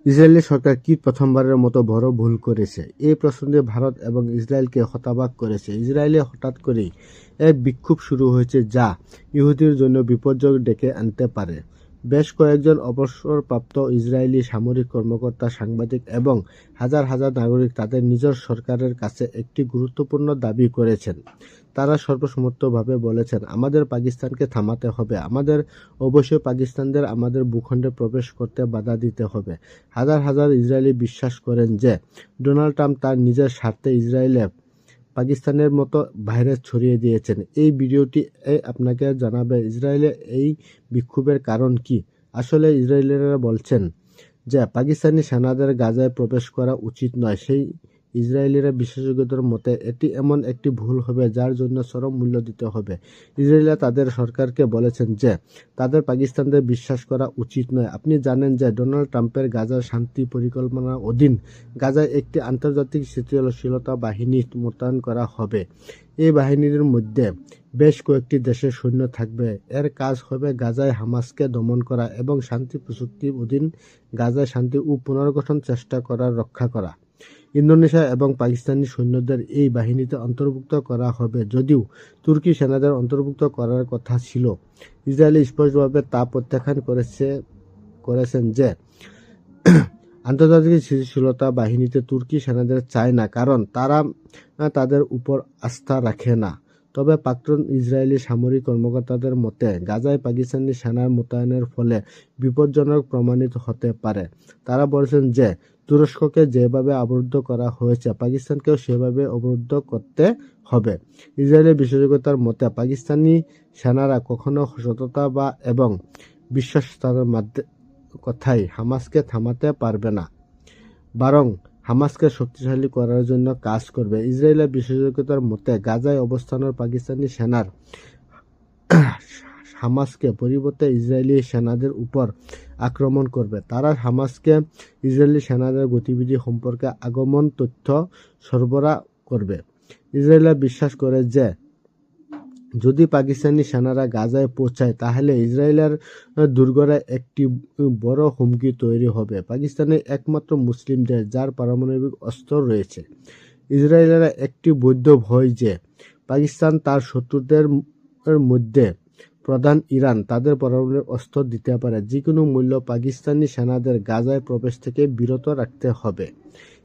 Israeli সরকার কি প্রথমবারের মতো বড় ভুল করেছে? এই প্রসঙ্গে ভারত এবং ইসরায়েলকে হতাবাক করেছে। ইসরায়েলে হঠাৎ করেই এক বিক্ষোভ শুরু হয়েছে যা ইহুদির জন্য বিপর্যয় ডেকে আনতে পারে। বেশ কয়েকজন অবসরপ্রাপ্ত ইসরায়েলি সামরিক কর্মকর্তা, সাংবাদিক এবং হাজার হাজার নাগরিক তাদের নিজের সরকারের কাছে একটি গুরুত্বপূর্ণ দাবি করেছেন। তারা সর্বসম্মতভাবে বলেছেন, আমাদের পাকিস্তানকে থামাতে হবে, আমাদের অবশ্যই পাকিস্তানদের আমাদের ভূখণ্ডে প্রবেশ করতে বাধা দিতে হবে। হাজার হাজার ইসরায়েলি বিশ্বাস করেন যে ডোনাল্ড ট্রাম্প তার নিজের স্বার্থে ইসরায়েলে পাকিস্তানের মতো ভাইরাস ছড়িয়ে দিয়েছেন। এই ভিডিওটি আপনাকে জানাবে ইসরায়েলে এই বিক্ষোভের কারণ কি। আসলে ইসরায়েলিরা বলছেন যে পাকিস্তানি সেনাদের গাজায় প্রবেশ করা উচিত নয়। সেই ইসরায়েলিরা বিশেষজ্ঞদের মতে এটি এমন একটি ভুল হবে যার জন্য চরম মূল্য দিতে হবে। ইসরায়েলিরা তাদের সরকারকে বলেছেন যে তাদের পাকিস্তানদের বিশ্বাস করা উচিত নয়। আপনি জানেন যে ডোনাল্ড ট্রাম্পের গাজার শান্তি পরিকল্পনার অধীন গাজায় একটি আন্তর্জাতিক স্থিতিশীলতা বাহিনী মোতায়েন করা হবে। এই বাহিনীর মধ্যে বেশ কয়েকটি দেশের সৈন্য থাকবে। এর কাজ হবে গাজায় হামাসকে দমন করা এবং শান্তি চুক্তির অধীন গাজায় শান্তি ও পুনর্গঠন চেষ্টা করার রক্ষা করা। ইন্দোনেশিয়া এবং পাকিস্তানি সৈন্যদের এই বাহিনীতে অন্তর্ভুক্ত করা হবে, যদিও তুর্কি সেনাদের অন্তর্ভুক্ত করার কথা ছিল। ইসরায়েল স্পষ্টভাবে তা প্রত্যাখ্যান করেছেন যে আন্তর্জাতিক স্থিতিশীলতা বাহিনীতে তুর্কি সেনাদের চায় না, কারণ তারা তাদের উপর আস্থা রাখে না। তবে প্রাক্তন ইসরায়েলি সামরিক কর্মকর্তাদের মতে গাজায় পাকিস্তানি সেনার মোতায়েনের ফলে বিপজ্জনক প্রমাণিত হতে পারে। তারা বলছেন যে তুরস্ককে যেভাবে অবরুদ্ধ করা হয়েছে পাকিস্তানকেও সেভাবে অবরুদ্ধ করতে হবে। ইসরায়েলি বিশেষজ্ঞতার মতে পাকিস্তানি সেনারা কখনো সততা এবং বিশ্বস্ততার কথাই হামাসকে থামাতে পারবে না, বরং হামাসকে শক্তিশালী করার জন্য কাজ করবে। ইসরায়েলের বিশেষজ্ঞতার মতে গাজায় অবস্থানের পাকিস্তানি সেনার হামাসকে পরিবর্তে ইসরায়েলি সেনাদের উপর আক্রমণ করবে। তারা হামাসকে ইসরায়েলি সেনাদের গতিবিধি সম্পর্কে আগমন তথ্য সরবরাহ করবে। ইসরায়েল বিশ্বাস করে যে যদি পাকিস্তানি সেনারা গাজায় পৌঁছায় তাহলে ইসরায়েলের দুর্গরা একটি বড় হুমকি তৈরি হবে। পাকিস্তানের একমাত্র মুসলিম দেশ যার পারমাণবিক অস্ত্র রয়েছে। ইসরায়েলের একটি বৈধ ভয় যে পাকিস্তান তার শত্রুদের মধ্যে প্রধান ইরান তাদের পারমাণবিক অস্ত্র দিতে পারে। যে কোনো মূল্য পাকিস্তানি সেনাদের গাজায় প্রবেশ থেকে বিরত রাখতে হবে।